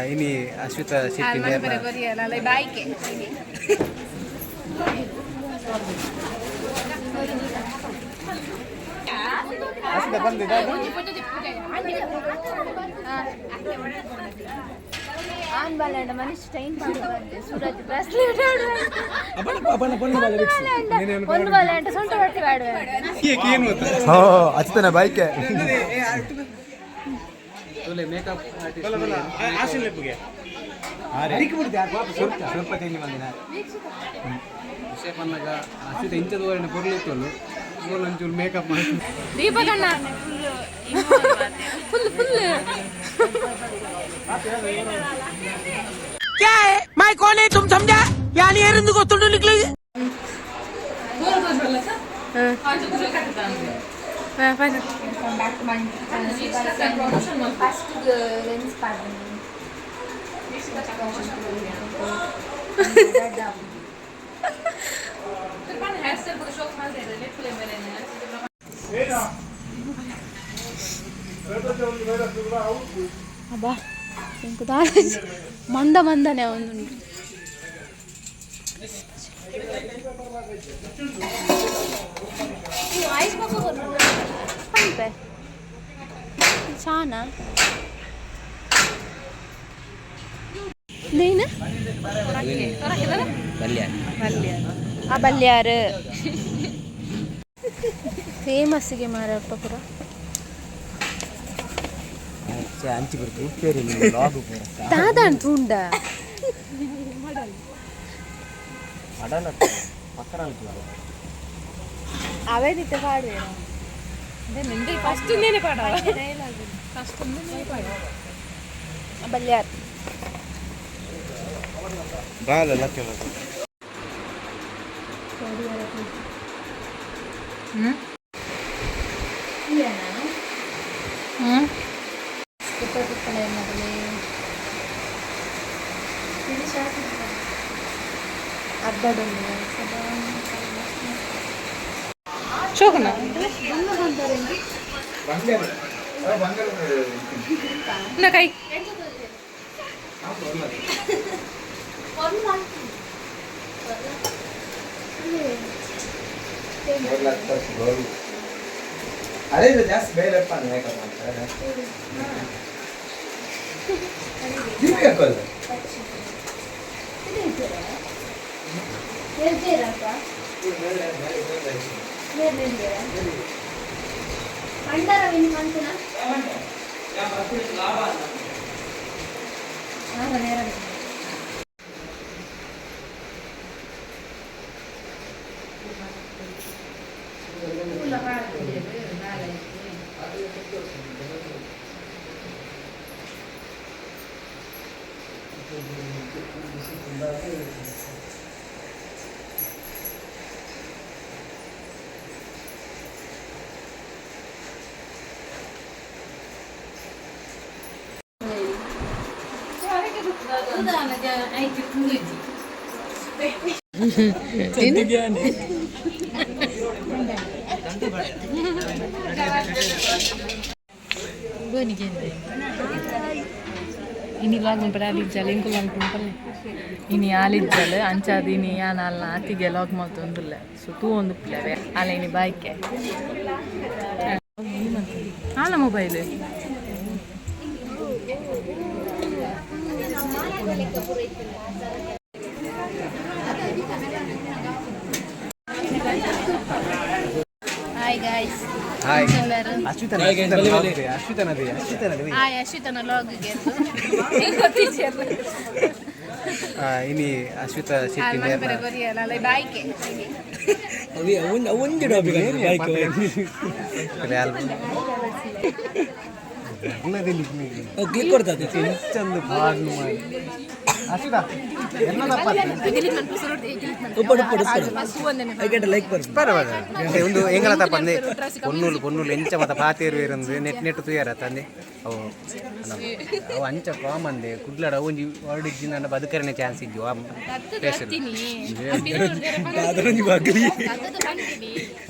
ini Ashwita Shetty on ಬಾಲಂಡ ಮನುಷ್ಯ time ಮಾಡ್ತಾರೆ Suraj bracelet ಆಡುವ ಒಂದು ಬಾಲಂಡ ಸೊಂಟ ಬಟ್ಟಿ ಆಡುವ ಅಚ್ಚತನ ಬೈಕೆ ಮೇಕಪ್ ಸ್ವಲ್ಪ ಚೇಂಜ್ ಮಾಡಿನ ವಿಷಯ ಬಂದಾಗ ಅಶ್ವಿತ ಇಂಥದ್ದು ಪೊರ್ಲಿತ್ತಲ್ಲ ಒಂಚೂರು ಮೇಕಪ್ ಮಾಡಿ ದೀಪಕಣ್ಣ ಫುಲ್ ಫುಲ್ क्या है मैं कौन है तुम समझा यानी एरंदु गोतुंडु निकले అబ్బా ఇంకో మంద మందనే ఉంది చానా ನೀನು ಆ ಬಲ್ಯಾರು ಫೇಮಸ್ಸಿಗೆ ಮಾರಪ್ಪ ಪುರ ಅಂಚಿ ಬರ್ತು ಉಪ್ಪೇರಿ ಲಾಗು ದಾದಾನ್ ತುಂಡ ಅಡಲ ಪಕ್ಕರ ಅವೇ ದಿತ್ತೆ ಪಾಡುವೇನೋ ನಿಂದೆ ಫಸ್ಟ್ ನೇನೆ ಪಾಡವ ಫಸ್ಟ್ ನೇನೆ ಪಾಡವ ಬಲ್ಯಾರ್ ಬಾಲ ಲಕ್ಕಲ ಚೋಕನ ಕೈ ಅದೇ ಜಾಸ್ತಿ ಬೇಲಪ್ಪ ಮೇಕಪ್ ಮಾಡ್ತಾರೆ ದೀಪಿಕಾ ಕೊಲ್ಲ ini log beralih jalan kulang kumpul ini alih jalan ancad ini ya nalla tiga log mau tundul so tu ondu plave ala ini bike ala mobile Hi guys. Hi. Ashwita log gitu. ini Ashwita Shetty lalai bike ini. ಅವನ್ ಜಡ bike click ಕೊಡ್ತದೆ ಚಂದ ಪಾಡ್ ಮಾಡಿ ಅಷ್ಟದ ಎಲ್ಲ ಒಂದು ಎಂಗಲ ತಪ್ಪಂದೆ పొన్నులు ఎంచ మత పాతేరు వేరుంది net తూయార ತಂದೆ ಅವು ಅವು ಅಂಚ ಕಾಮಂದೆ ಕುಡ್ಲಾಡ ಒಂಜಿ ವರ್ಡ್ ಇಜ್ಜಿನ ಬದುಕರನೆ ಚಾನ್ಸ್ ಇದ್ವು ಆ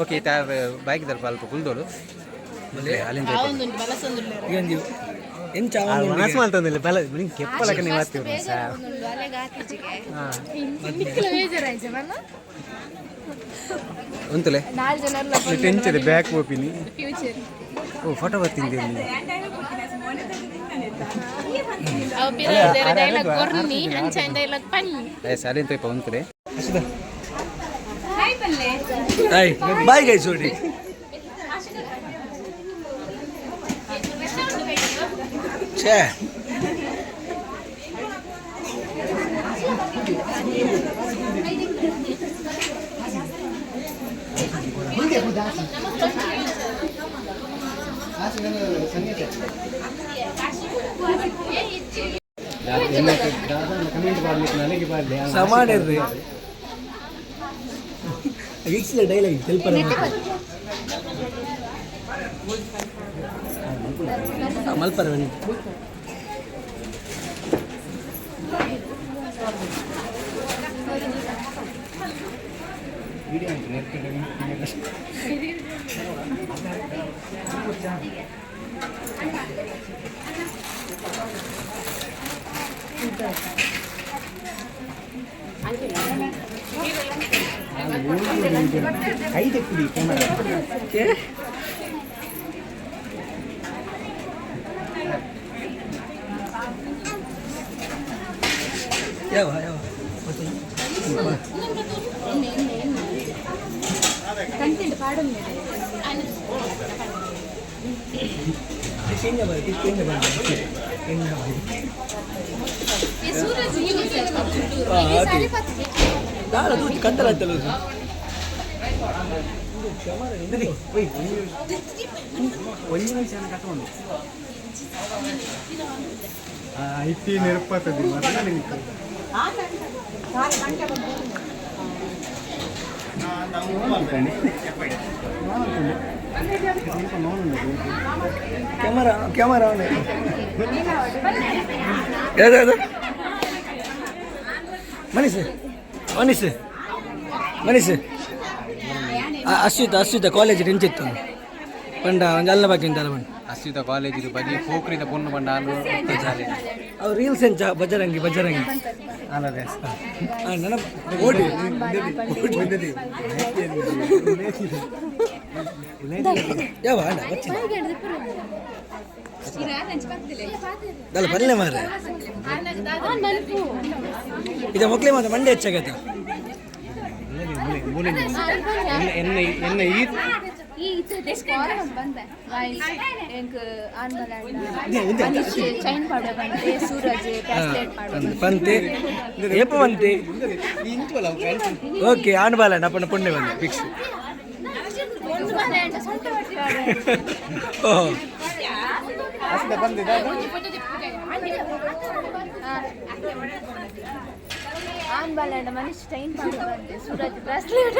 ಓಕೆ ತಾರ್ ಬೈಕ್ ದರ್ಪ ಅಲ್ಪ ಕುಲ್ದೋಳು ಅಲ್ಲಿಂದ ಮನಸ್ಸು ಮಾಡ್ತಂದಿಲ್ಲ ಬಲ ಕೆಪ್ಪಲಕ ನೀವು ಆಗ್ತೀವಿ ಸರ್ ಉಂತಲೆ ಟೆನ್ಷನ್ ಬ್ಯಾಕ್ ಓಪಿನಿ ಓ ಫೋಟೋ ಬರ್ತಿದ್ದೆ ಸಾಲಿಂತ ಉಂತಲೆ ಬಾಯ್ ಗೈ ಸೋಡಿ ಛೇ ಸಮಾಡಿರ್ರಿ ವೀಕ್ಷಿಸಿದ ಡೈಲಾಗ್ ತೆಲ್ಪರ ಮಲ್ಪರ ಬನ್ನಿ ಐದು ಕುಡಿ ಯಾವ ಯಾವ ಕಂಟೆಂಟ್ ಪಾಡೋದು ಕಂತಲತ್ತಲ್ಲ ಒಂದು ನಿಮಿಷ ಕಟ್ಕೊಂಡು ಐತಿ ನೆನಪಾಗ್ತದೆ ಕ್ಯಾಮರಾ ಕ್ಯಾಮರಾ ಯಾವ್ದು ಮನೀಶ್ ಮನೀಶ್ ಮನೀಶ್ ಅಶ್ವಿತ ಕಾಲೇಜ್ ಹೆಂಚಿತ್ತು ಪಂಡ ಒಂದು ಅಲ್ಲ ಬಾಕಿ ಅಂತಲ್ಲ ಬಂದು ಅಶ್ವಿತ ಕಾಲೇಜ್ ಇದು ಬದಿ ಪೋಖ್ರಿದ ಪೊಣ್ಣು ಬಂಡ ಹಾಲು ಅವ್ರು ರೀಲ್ಸ್ ಎಂಚ ಬಜರಂಗಿ ಅಲ್ಲದೆ ನನ್ನ ಓಡಿ ಯಾವ ಅಲ್ಲ ಪಲ್ಲೆ ಮಾರ ಇದು ಮಕ್ಳೆ ಮಾತ್ರ ಮಂಡೆ ಹೆಚ್ಚಾಗತ್ತ ಪಂತೆ ಏಪ ಪಂತೆ ಓಕೆ ಆನ್ಬಾಲಣ್ಣ ಅಪ್ಪನ ಪುಣ್ಯ ಬಂದ ಫಿಕ್ಸ್ ಓಹೋ ಆನ್ಬಾಲಣ್ಣ ಮನುಷ್ಯ ಟೈಮ್ ಪಾಡುವಂತೆ ಸೂರಜ್ ಬ್ರಾಸ್ಲೆಟ್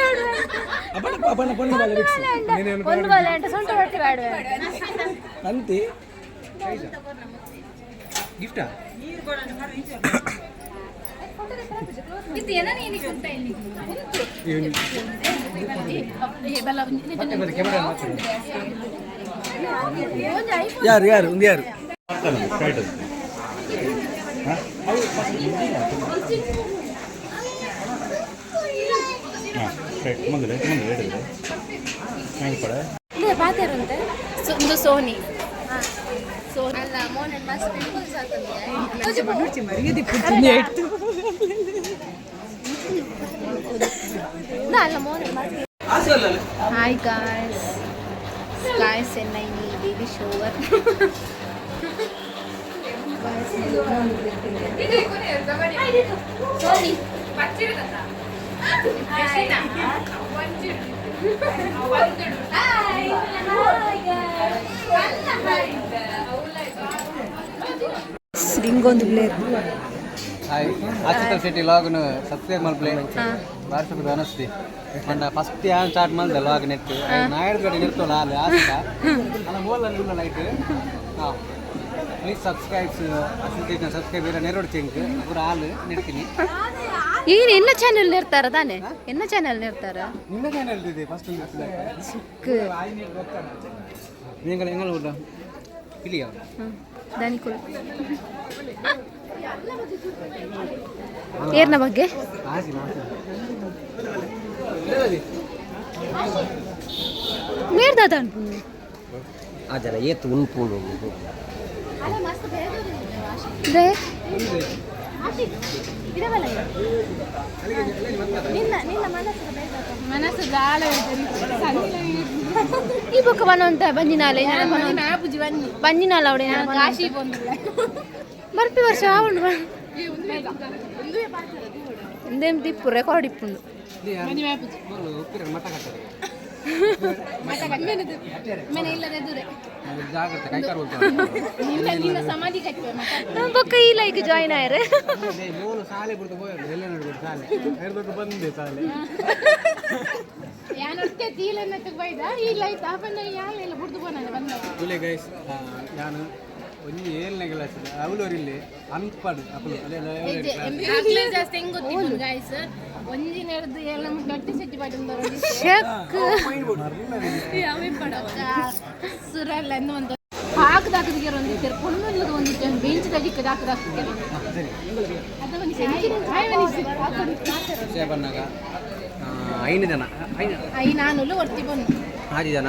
ಅಪ್ಪನ ಪುಣ್ಯ ಬಾಲ ಫಿಕ್ಸ್ ಒಂದು ಬಾಲಣ್ಣ ಸೊಂಟ ಹೊಟ್ಟಿ ಪಾಡುವಂತೆ ಅಂತೆ ಗಿಫ್ಟಾ ಇದು ಏನೋ ಏನಿಗೆ ಅಂತ ಯಾರು ಯಾರು ಒಂದು ಯಾರು ಪಾತಿರಂತೆ ಒಂದು ಸೋನಿ ಅಲ್ಲ ಮೋನೆ ಮಸ್ತ್ ಪಿಂಪಲ್ಸ್ ಅಲ್ಲ ಮೋನೆ hi guys guys and I need baby shower sorry ರಿಂಗೊಂದು ಬ್ಲೇರ್ ಆಚಿತ ಶೆಟ್ಟಿ ಲಾಗ್ನು ಸಬ್ಸ್ಕ್ರೈಬ್ ಮಾಡ್ಪ್ಲೆ ವಾಟ್ಸಪ್ ಅನಿಸ್ತಿ ಅಂಡ ಫಸ್ಟ್ ಯಾರು ಸ್ಟಾರ್ಟ್ ಮಾಡಿದೆ ಲಾಗ್ ನೆಟ್ ನಾಯರ್ ಕಡೆ ನಿರ್ತಲ್ಲ ಅಲ್ಲಿ ಆಸ್ತ ಅಲ್ಲ ಮೂಲ ಲೈಟ್ ಹಾಂ ಪ್ಲೀಸ್ ಸಬ್ಸ್ಕ್ರೈಬ್ ಇಲ್ಲ ನೆರೋಡ್ ಚೆಂಕ್ ಪೂರ ಹಾಲು ನೆಡ್ತೀನಿ ಈಗ ಎನ್ನ ಚಾನೆಲ್ ನಿರ್ತಾರ ತಾನೆ ಎನ್ನ ಚಾನೆಲ್ ನಿರ್ತಾರ ನಿನ್ನ ಚಾನೆಲ್ ಇದೆ ಫಸ್ಟ್ ಎಂಗಳ ಊಟ ಇಲ್ಲಿಯ ದಾನಿಕುಲ್ ಏರ್ನ ಬಗ್ಗೆ ಮೇರ್ದಾದ ಅನ್ಪುಂಡು ಆಜರ ಏತು ಉನ್ಪುಂಡು ದೇ ಮನಸ್ಸು ಗಾಳ ಈ ಬೊಕ್ಕ ಬನ್ನುವಂತ ಬಂದಿನಾಲೆ ಬಂದಿನಾಲ ಅವಡೆ ಬರ್ಪಿ ವರ್ಷ ಆವಣು ಎಂದೇಂ ತಿಪ್ಪು ರೆಕಾರ್ಡ್ ಇಪ್ಪುಂಡು ಬೊಕ್ಕ ಈ ಲೈಕ್ ಜಾಯಿನ್ ಆಯ್ರೆ ನಾನು ಒಂಜಿ 7ನೇ ಕ್ಲಾಸ್ ಅವಳವರಿಲ್ಲಿ ಅನ್ಪಡ್ ಅಪ್ಪಳು ಜಾಸ್ತಿ ಹೆಂಗ್ ಗೊತ್ತಿಲ್ಲ ಗಾಯ್ಸ್ ಒಂಜಿನ ಹಿಡಿದು ಎಲ್ಲ ಗಟ್ಟಿ ಸೆಟ್ಟಿ ಮಾಡಿದ್ರು ಸುರಲ್ಲ ಒಂದು ಹಾಕದಾಕದಿಗೆ ಒಂದಿತ್ತು ಪೊಣ್ಣಲ್ಲದ ಒಂದಿತ್ತು ಬೆಂಚ್ ತಡಿಕ್ಕೆ ಹಾಕದಾಕಿಗೆ ಅದು ಒಂದು ಬಂದಾಗ 5 ಜನ 5 ಒಟ್ಟಿ ಬಂದು 6 ಜನ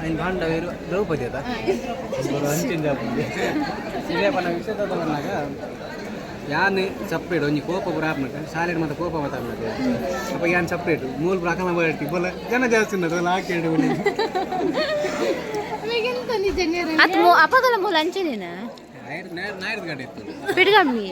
ఆయన బాండవేరు ద్రౌపది అదా అంచింది ಇದೇ ಪನ್ನ ವಿಷಯದ ಬಂದಾಗ ಯಾನ್ ಸಪ್ರೇಟ್ ಒಂಜಿ ಕೋಪ ಪುರಾಪನಕ ಶಾಲೆಡ್ ಮತ್ತೆ ಕೋಪ ಮಾತಾಡ್ನಕ ಅಪ್ಪ ಯಾನ್ ಸಪ್ರೇಟ್ ಮೂಲ ಪ್ರಕರಣ ಬರಟಿ ಬೋಲ ಜನ ಜಾಸ್ತಿ ಉನ್ನದು ಹಾಕೇಡು ಅದು ಅಪಗಲ ಮೂಲ ಅಂಚೆನೇನಾ ನಾಯರ್ ಗಾಡಿ ಇತ್ತು ಪಿಡ್ಗಮ್ಮಿ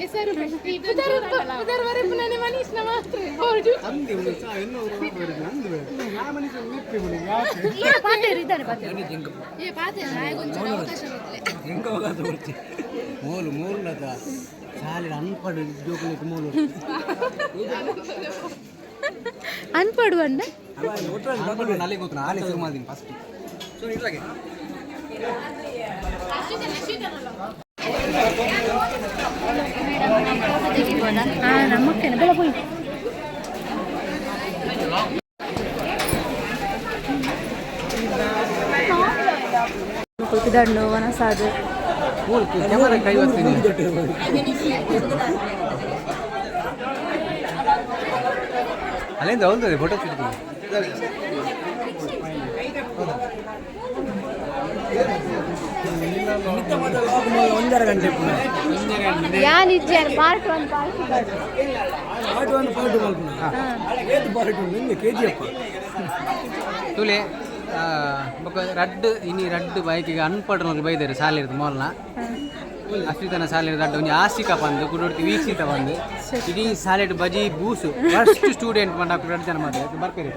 ಮೂಲು ಮೂಲದ ಶಾಲೆ ಅನ್ಪಡು ಜೋಕುಲಿಕ್ಕೆ ಮೂಲು ಅನ್ಪಡು ಅಂಡ ಅಲ್ಲಿ ಗೊತ್ತು ನಾಳೆ ಶುರು ಮಾಡಿದ್ದೀನಿ ಫಸ್ಟ್ ಸೊ ಇಟ್ಲಾಗೆ ನಮ್ಮಕ್ಕೇನೆ ಬೆಳ ಹೋಯ್ ಕೊಲ್ಪಿದಣ್ಣು ವನಸಾದು ಕ್ಯಾಮರಾ ಕೈ ಬರ್ತೀನಿ ಅಲ್ಲಿಂದ ಹೋಗ್ತದೆ ಫೋಟೋ ತೆಗಿತೀನಿ ಒಂದರ ಗಂಟೆ ಪಾರ್ಟ್ ತುಲೆ ಬೊಕ್ಕ ರಡ್ಡು ಇನಿ ರಡ್ಡು ಬೈಕಿಗೆ ಅನ್ಪಡ್ನವ್ರು ಬೈದಾರೆ ಶಾಲೆ ಇರೋದು ಮೊಲ್ನ ಅಷ್ಟಿತನ ಶಾಲೆ ರಡ್ಡು ಒಂಜಿ ಆಸಿಕ ಬಂದು ಕುಡೊಡ್ತಿ ವೀಕ್ಷಿತ ಬಂದು ಇಡೀ ಶಾಲೆಡ್ ಬಜಿ ಬೂಸು ಫಸ್ಟ್ ಸ್ಟೂಡೆಂಟ್ ಮಂಡ ರಡ್ಡು ಜನ ಮಾಡಿ ಬರ್ಕರಿ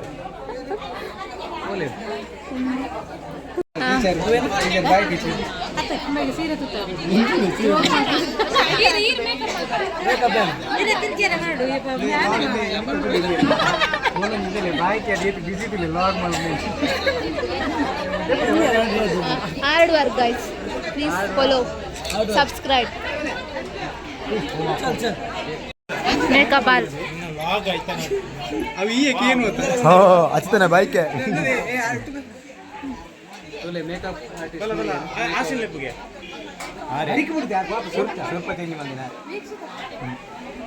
Hard work, guys. Please follow, subscribe. Makeup all. ಅವು ಈಗ ಏನು ಹಚ್ತಾನೆ ಬೈಕೆ ಮೇಕಪ್ ಸ್ವಲ್ಪ ಚೇಂಜ್ ಬಂದಿನ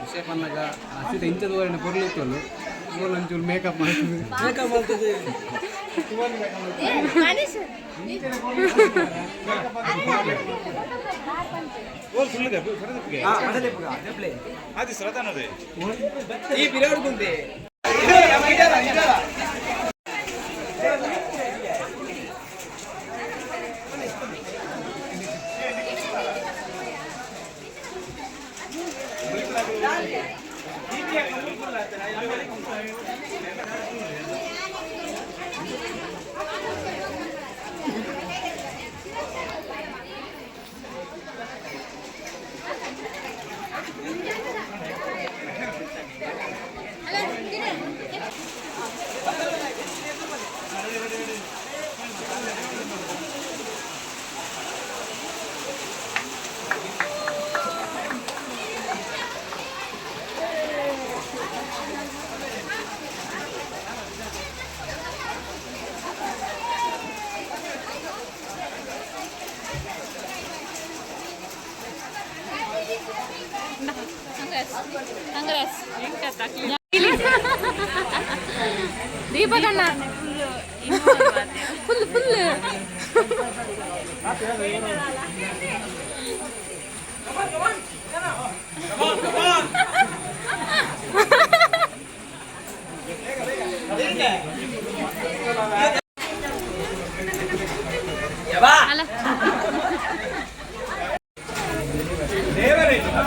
ವಿಷಯ ಬಂದಾಗ ಅಷ್ಟಿತ ಇಂಥದ್ದು ವರೆನ ಪೊರ್ಲಿತ್ತಲ್ಲ ಮೂಲ ಒಂಚೂರು ಮೇಕಪ್ ಮಾಡ್ತೀವಿ అది శ్రద్ధనదే ಈ ಬಿರಾಡ್ ಗುಂದೆ ಕಾಂಗ್ರೆಸ್ ದೀಪಕಣ್ಣ ಫುಲ್ ಫುಲ್ ಅಲ್ಲ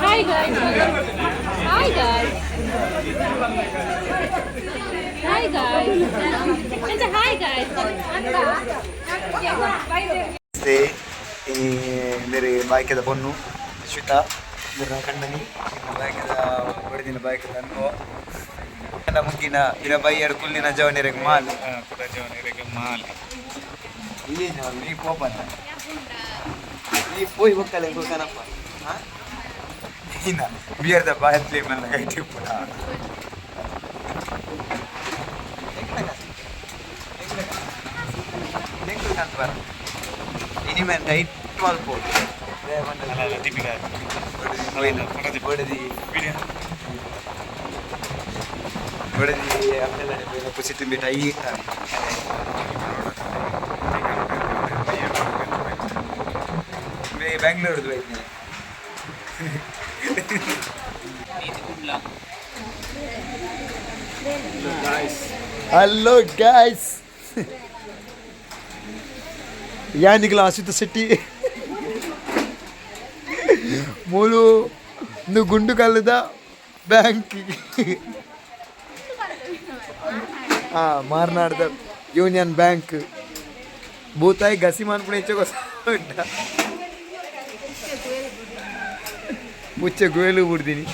Hi guys. Hi guys. Hi guys. And hi guys. ini dari baik kita ponu Shweta dari kandani baik kita berdina baik kita no ada mungkin ila bayar kulina jawani rek mal kuda jawani rek mal ini jawani ni popa ni poi bakal engko kanapa ha ina biar da bayar play man lagai tipura Nekul kan par ini main diet mal po ala tipika bodadi आपल्याला कुछ तुम्ही मिठाई मी Bengaluru hello guys यहाँ निकला आसित city ಮೂಲು ಒಂದು ಗುಂಡು ಕಲ್ಲದ bank ಮಾರ್ನಾಡ್ದ union bank ಭೂತಾಯಿ ಗಸಿ ಮಾಡ್ಕೊಂಡು ಹೆಚ್ಚು ಪುಚ್ಚ ಗೋಯಲು ಬಿಡ್ತೀನಿ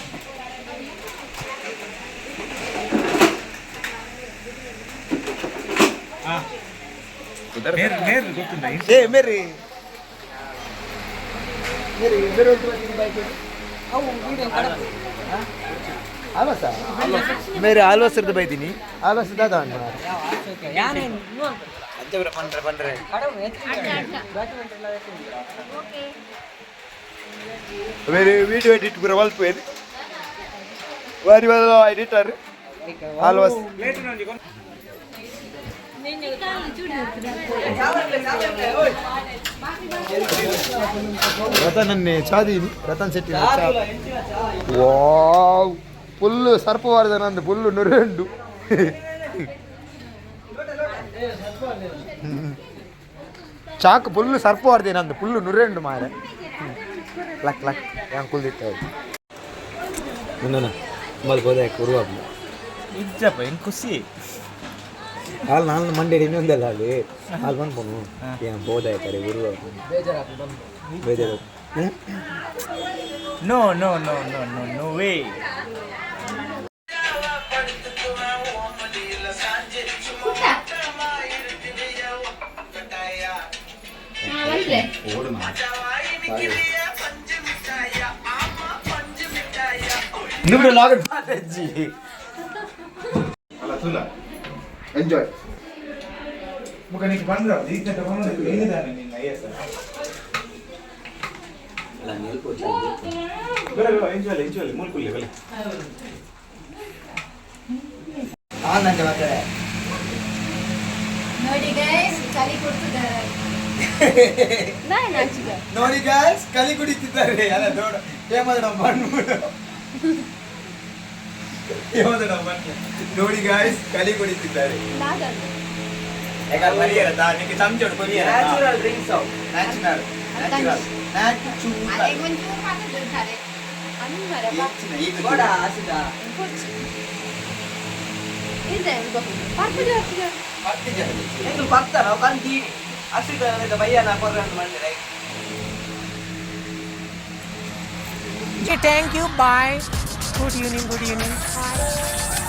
ಮೇರಿ मेरे आलवास बೈತೀನಿ आलवास दादा पंड्रे मेरे वीडियो एडिट पूरा वाल पे वारी वाला एडिटर आलवास रतन चादी रतन शेट्टी वाव फुल सर्पवारद नंद फुल नुरेंडु चाक फुल सर्पवारद नंद फुल नुरेंडु मारे लक लक अंकुल दिट्ಟ ಇನ್ನನ ಮಲ್ ಬೋದೆ ಕುರು ಅಪ್ಪ ಇಜ್ಜಪ್ಪ ಇನ್ ಖುಷಿ ಹಾಲ್ ನಾನು ಮಂಡೇಡಿ ಇನ್ನೊಂದಲ್ಲ ಅಲ್ಲಿ ಹಾಲ್ ಬಂದು ಪೋನು ಏನು ಬೋದೆ ಕರೆ ಗುರು ಬೇಜಾರು No, no, no, no, no, no way. Enjoy. Bukan ini bandar, ini kita bandar ini dah ini naya sah. Bela enjoy, mul kulle bela. nanti makan. ನೋಡಿ ಗೈಸ್ ಕಲಿ ಕೊಡ್ತಿದ್ದಾರೆ ನೋಡಿ ಗಾಯ್ಸ್ ಕಲಿ ಕುಡಿತಿದ್ದಾರೆ ಅಲ್ಲ ದೊಡ್ಡ ಏಮದಡ ಬಂದ್ಬಿಡು ಏಮದಡ ಬಂದು ನೋಡಿ ಗಾಯ್ಸ್ ಕಲಿ ಕುಡಿತಿದ್ದಾರೆ ಯಾಕಂದ್ರೆ ಮರಿಯರತಾ ನಿಮಗೆ ಚಮಚೋಡು ಕೊರಿಯರ ನ್ಯಾಚುರಲ್ ಡ್ರಿಂಕ್ಸ್ ನ್ಯಾಚುರಲ್ ಅದೇ ಒಂಚೂರು ಮಾತಾಡ್ತಾರೆ ಅನ್ಮರ ಈಗ ಕೂಡ ಆಸಿದ ಇದೆ ಪಾರ್ಟಿಗೆ ಎಂತು ಬರ್ತಾರ ಕಂದಿ ಅಸಿದ ಬಯ್ಯನ ಕೊರ್ರಂತ ಮಾಡಿದ್ರೆ Thank you. Bye. Good evening.